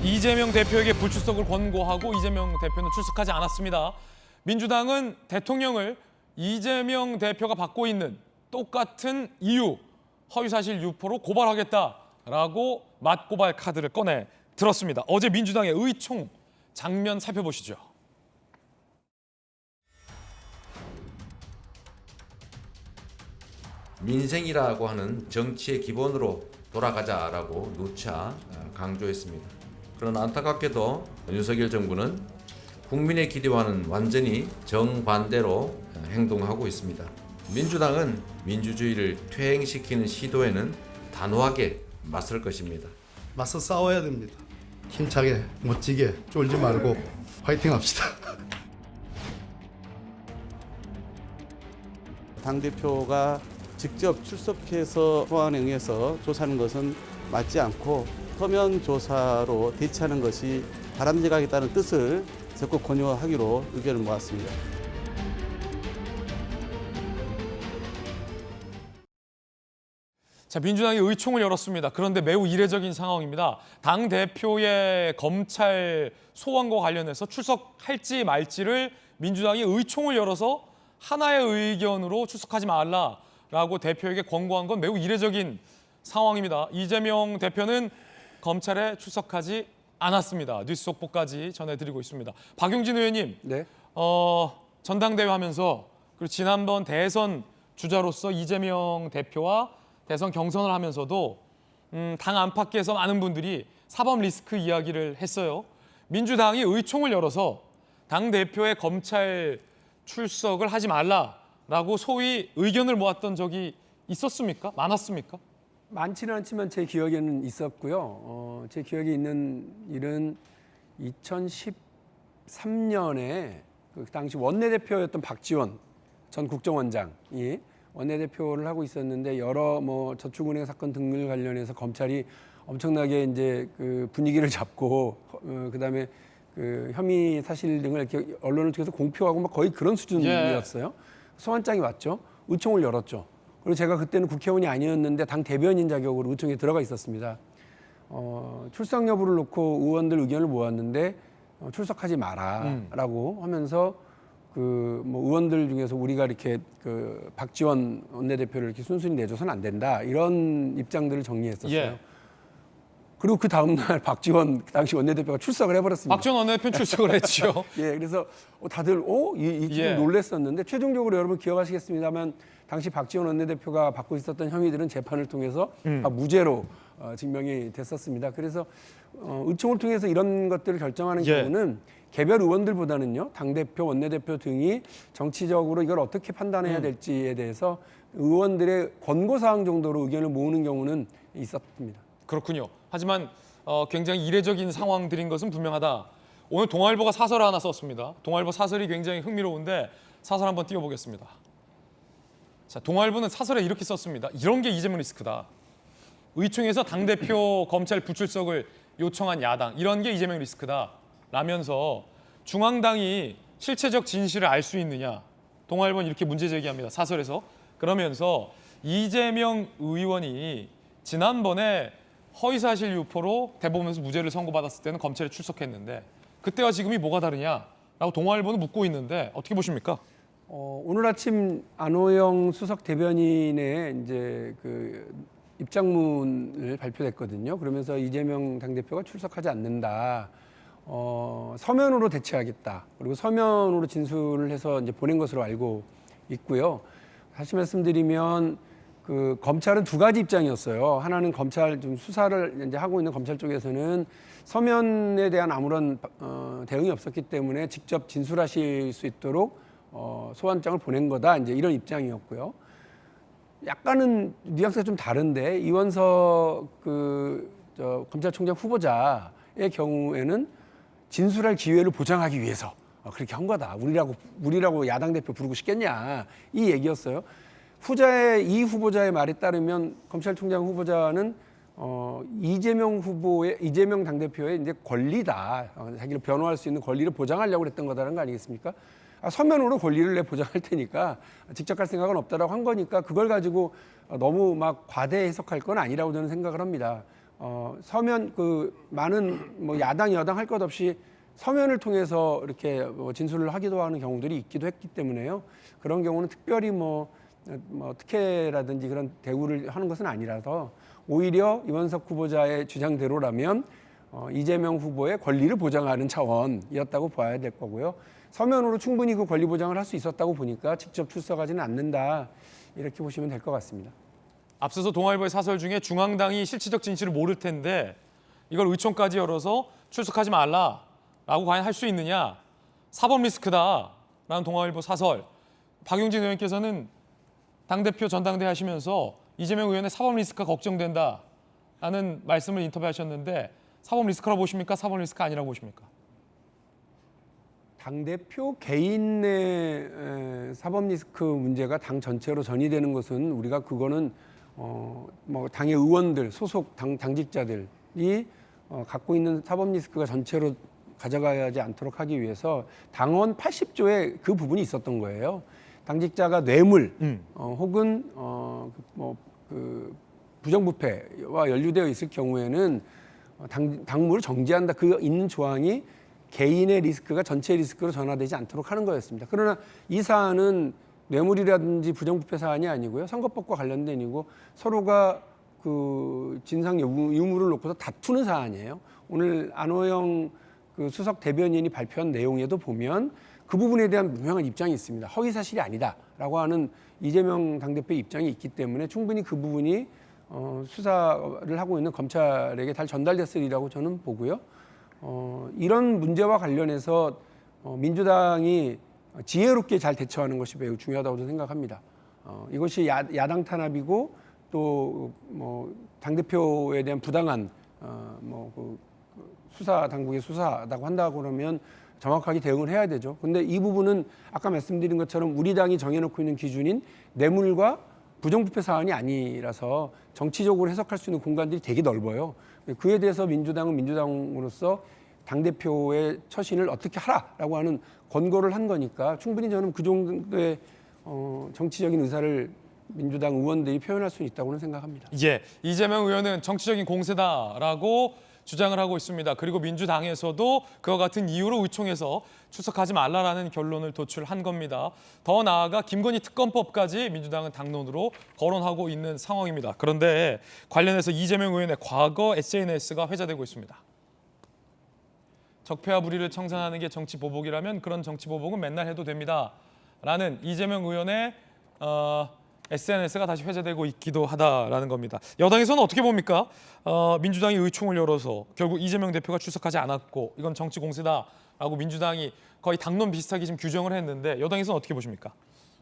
이재명 대표에게 불출석을 권고하고 이재명 대표는 출석하지 않았습니다. 민주당은 대통령을 이재명 대표가 받고 있는 똑같은 이유, 허위사실 유포로 고발하겠다라고 맞고발 카드를 꺼내 들었습니다. 어제 민주당의 의총 장면 살펴보시죠. 민생이라고 하는 정치의 기본으로 돌아가자라고 누차 강조했습니다. 그러나 안타깝게도 윤석열 정부는 국민의 기대와는 완전히 정반대로 행동하고 있습니다. 민주당은 민주주의를 퇴행시키는 시도에는 단호하게 맞설 것입니다. 맞서 싸워야 됩니다. 힘차게, 멋지게, 쫄지 말고 화이팅 합시다. 당대표가 직접 출석해서 소환에 응해서 조사하는 것은 맞지 않고 서면 조사로 대처하는 것이 바람직하겠다는 뜻을 적극 권유하기로 의견을 모았습니다. 자, 민주당이 의총을 열었습니다. 그런데 매우 이례적인 상황입니다. 당대표의 검찰 소환과 관련해서 출석할지 말지를 민주당이 의총을 열어서 하나의 의견으로 출석하지 말라라고 대표에게 권고한 건 매우 이례적인 상황입니다. 이재명 대표는 검찰에 출석하지 않았습니다. 뉴스 속보까지 전해드리고 있습니다. 박용진 의원님, 네. 전당대회 하면서 그리고 지난번 대선 주자로서 이재명 대표와 대선 경선을 하면서도 당 안팎에서 많은 분들이 사법 리스크 이야기를 했어요. 민주당이 의총을 열어서 당대표의 검찰 출석을 하지 말라라고 소위 의견을 모았던 적이 있었습니까? 많았습니까? 많지는 않지만 제 기억에는 있었고요. 제 기억에 있는 일은 2013년에 그 당시 원내대표였던 박지원 전 국정원장이 원내대표를 하고 있었는데 여러 저축은행 사건 등을 관련해서 검찰이 엄청나게 이제 그 분위기를 잡고 그다음에 그 혐의 사실 등을 이렇게 언론을 통해서 공표하고 막 거의 그런 수준이었어요. 소환장이 왔죠. 의총을 열었죠. 그리고 제가 그때는 국회의원이 아니었는데 당 대변인 자격으로 의총에 들어가 있었습니다. 출석 여부를 놓고 의원들 의견을 모았는데 출석하지 마라라고 하면서 의원들 중에서 우리가 이렇게 박지원 원내대표를 이렇게 순순히 내줘서는 안 된다 이런 입장들을 정리했었어요. 예. 그리고 그 다음 날 박지원 당시 원내대표가 출석을 해버렸습니다. 박지원 원내대표 출석을 했죠. 예, 그래서 다들 좀 놀랐었는데 최종적으로 여러분 기억하시겠습니다만 당시 박지원 원내대표가 받고 있었던 혐의들은 재판을 통해서 다 무죄로 증명이 됐었습니다. 그래서 의총을 통해서 이런 것들을 결정하는 경우는 개별 의원들보다는요 당대표, 원내대표 등이 정치적으로 이걸 어떻게 판단해야 될지에 대해서 의원들의 권고사항 정도로 의견을 모으는 경우는 있었습니다. 그렇군요. 하지만 굉장히 이례적인 상황들인 것은 분명하다. 오늘 동아일보가 사설을 하나 썼습니다. 동아일보 사설이 굉장히 흥미로운데 사설 한번 띄워보겠습니다. 자, 동아일보는 사설에 이렇게 썼습니다. 이런 게 이재명 리스크다. 의총에서 당대표 검찰 불출석을 요청한 야당, 이런 게 이재명 리스크다. 라면서 중앙당이 실체적 진실을 알 수 있느냐. 동아일보는 이렇게 문제 제기합니다. 사설에서. 그러면서 이재명 의원이 지난번에 허위사실 유포로 대법원에서 무죄를 선고받았을 때는 검찰에 출석했는데 그때와 지금이 뭐가 다르냐라고 동아일보는 묻고 있는데 어떻게 보십니까? 오늘 아침 안호영 수석 대변인의 이제 그 입장문을 발표했거든요. 그러면서 이재명 당대표가 출석하지 않는다. 서면으로 대체하겠다. 그리고 서면으로 진술을 해서 이제 보낸 것으로 알고 있고요. 다시 말씀드리면 그 검찰은 두 가지 입장이었어요. 하나는 검찰 좀 수사를 이제 하고 있는 검찰 쪽에서는 서면에 대한 아무런 대응이 없었기 때문에 직접 진술하실 수 있도록 소환장을 보낸 거다. 이제 이런 입장이었고요. 약간은 뉘앙스가 좀 다른데 이원석 검찰총장 후보자의 경우에는 진술할 기회를 보장하기 위해서 그렇게 한 거다. 우리라고 야당 대표 부르고 싶겠냐 이 얘기였어요. 이 후보자의 말에 따르면 검찰총장 후보자는 이재명 당대표의 이제 권리다. 자기를 변호할 수 있는 권리를 보장하려고 했던 거다라는 거 아니겠습니까? 서면으로 권리를 내 보장할 테니까 직접 갈 생각은 없다라고 한 거니까 그걸 가지고 너무 막 과대 해석할 건 아니라고 저는 생각을 합니다. 서면 그 많은 뭐 야당 여당 할 것 없이 서면을 통해서 이렇게 뭐 진술을 하기도 하는 경우들이 있기도 했기 때문에요. 그런 경우는 특별히 뭐 특혜라든지 그런 대우를 하는 것은 아니라서 오히려 이원석 후보자의 주장대로라면 이재명 후보의 권리를 보장하는 차원이었다고 봐야 될 거고요. 서면으로 충분히 그 권리 보장을 할 수 있었다고 보니까 직접 출석하지는 않는다 이렇게 보시면 될 것 같습니다. 앞서서 동아일보의 사설 중에 중앙당이 실질적 진실을 모를 텐데 이걸 의총까지 열어서 출석하지 말라라고 과연 할 수 있느냐. 사법 리스크다라는 동아일보 사설. 박용진 의원께서는 당대표 전당대회 하시면서 이재명 의원의 사법 리스크가 걱정된다라는 말씀을 인터뷰하셨는데 사법 리스크라고 보십니까? 사법 리스크 아니라고 보십니까? 당대표 개인의 사법 리스크 문제가 당 전체로 전이되는 것은 우리가 그거는 뭐 당의 의원들, 소속 당직자들이 갖고 있는 사법 리스크가 전체로 가져가지 않도록 하기 위해서 당원 80조에 그 부분이 있었던 거예요. 당직자가 뇌물 혹은 그 부정부패와 연루되어 있을 경우에는 당무를 정지한다. 그 있는 조항이 개인의 리스크가 전체 리스크로 전환되지 않도록 하는 거였습니다. 그러나 이 사안은 뇌물이라든지 부정부패 사안이 아니고요. 선거법과 관련된 일이고 서로가 그 진상 유무를 놓고서 다투는 사안이에요. 오늘 안호영 그 수석 대변인이 발표한 내용에도 보면 그 부분에 대한 분명한 입장이 있습니다. 허위 사실이 아니다라고 하는 이재명 당대표의 입장이 있기 때문에 충분히 그 부분이 수사를 하고 있는 검찰에게 잘 전달됐으리라고 저는 보고요. 이런 문제와 관련해서 민주당이 지혜롭게 잘 대처하는 것이 매우 중요하다고 생각합니다. 이것이 야당 탄압이고 또 뭐 당대표에 대한 부당한 그 수사 당국의 수사라고 한다고 그러면 정확하게 대응을 해야 되죠. 근데 이 부분은 아까 말씀드린 것처럼 우리 당이 정해놓고 있는 기준인 뇌물과 부정부패 사안이 아니라서 정치적으로 해석할 수 있는 공간들이 되게 넓어요. 그에 대해서 민주당은 민주당으로서 당대표의 처신을 어떻게 하라라고 하는 권고를 한 거니까 충분히 저는 그 정도의 정치적인 의사를 민주당 의원들이 표현할 수 있다고는 생각합니다. 예, 이재명 의원은 정치적인 공세다라고 주장을 하고 있습니다. 그리고 민주당에서도 그와 같은 이유로 의총에서 출석하지 말라라는 결론을 도출한 겁니다. 더 나아가 김건희 특검법까지 민주당은 당론으로 거론하고 있는 상황입니다. 그런데 관련해서 이재명 의원의 과거 SNS가 회자되고 있습니다. 적폐와 불의를 청산하는 게 정치 보복이라면 그런 정치 보복은 맨날 해도 됩니다. 라는 이재명 의원의 SNS가 다시 회자되고 있기도 하다라는 겁니다. 여당에서는 어떻게 봅니까? 민주당이 의총을 열어서 결국 이재명 대표가 출석하지 않았고 이건 정치 공세다라고 민주당이 거의 당론 비슷하게 지금 규정을 했는데 여당에서는 어떻게 보십니까?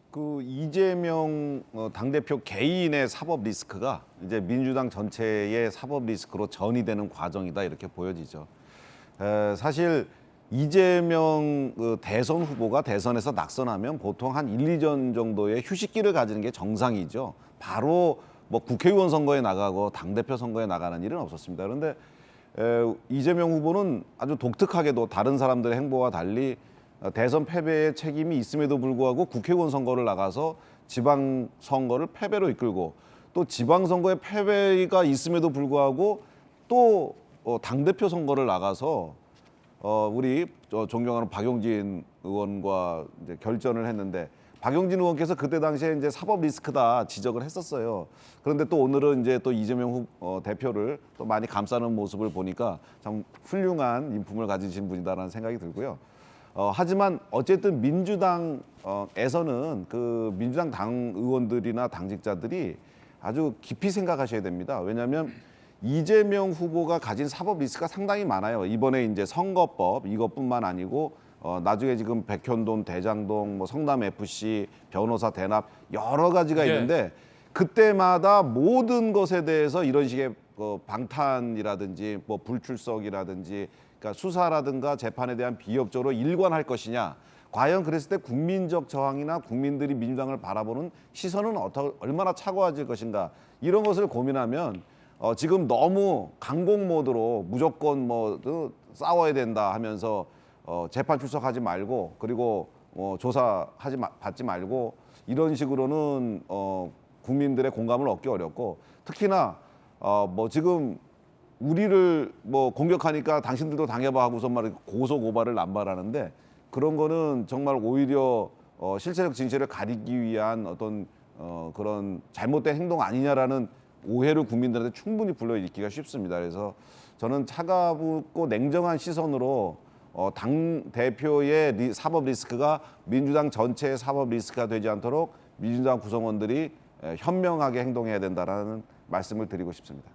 그 이재명 당대표 개인의 사법 리스크가 이제 민주당 전체의 사법 리스크로 전이되는 과정이다 이렇게 보여지죠. 사실 이재명 대선 후보가 대선에서 낙선하면 보통 한 1, 2년 정도의 휴식기를 가지는 게 정상이죠. 바로 뭐 국회의원 선거에 나가고 당대표 선거에 나가는 일은 없었습니다. 그런데 이재명 후보는 아주 독특하게도 다른 사람들의 행보와 달리 대선 패배의 책임이 있음에도 불구하고 국회의원 선거를 나가서 지방선거를 패배로 이끌고 또 지방선거에 패배가 있음에도 불구하고 또 당대표 선거를 나가서 우리 존경하는 박용진 의원과 이제 결전을 했는데 박용진 의원께서 그때 당시에 이제 사법 리스크다 지적을 했었어요. 그런데 또 오늘은 이제 또 이재명 대표를 또 많이 감싸는 모습을 보니까 참 훌륭한 인품을 가지신 분이다라는 생각이 들고요. 하지만 어쨌든 민주당에서는 그 민주당 당 의원들이나 당직자들이 아주 깊이 생각하셔야 됩니다. 왜냐하면 이재명 후보가 가진 사법 리스크가 상당히 많아요. 이번에 이제 선거법 이것뿐만 아니고 나중에 지금 백현동, 대장동, 뭐 성남 FC, 변호사 대납 여러 가지가 있는데 그때마다 모든 것에 대해서 이런 식의 방탄이라든지 뭐 불출석이라든지 그러니까 수사라든가 재판에 대한 비협조로 일관할 것이냐. 과연 그랬을 때 국민적 저항이나 국민들이 민주당을 바라보는 시선은 얼마나 차가워질 것인가. 이런 것을 고민하면 지금 너무 강공 모드로 무조건 뭐 싸워야 된다 하면서 재판 출석하지 말고 그리고 받지 말고 이런 식으로는 국민들의 공감을 얻기 어렵고 특히나 뭐 지금 우리를 뭐 공격하니까 당신들도 당해봐 하고서 막 고소 고발을 남발하는데 그런 거는 정말 오히려 실체적 진실을 가리기 위한 어떤 그런 잘못된 행동 아니냐라는 오해를 국민들한테 충분히 불러일으키기가 쉽습니다. 그래서 저는 차가웠고 냉정한 시선으로 당 대표의 사법 리스크가 민주당 전체의 사법 리스크가 되지 않도록 민주당 구성원들이 현명하게 행동해야 된다라는 말씀을 드리고 싶습니다.